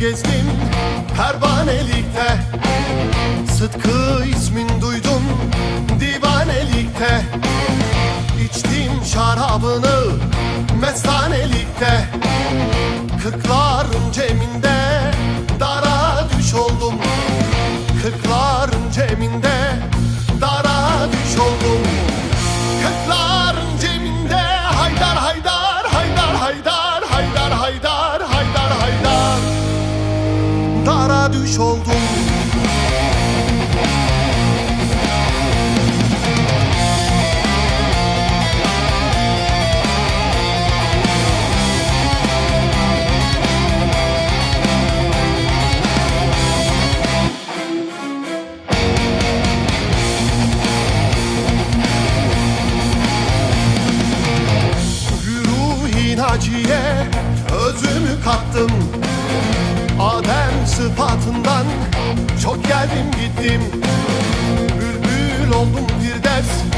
gezdim pervanelikte, Sıtkı ismin duydum divanelikte. İçtim şarabını mestanelikte, kırkların ceminde dara düş oldum. Kırkların ceminde dara düş oldum. Kırkların ceminde haydar haydar haydar haydar haydar haydar haydar haydar dara düş oldum. Naciye özümü kattım, Adem sıfatından çok geldim gittim. Bülbül oldum Firdevs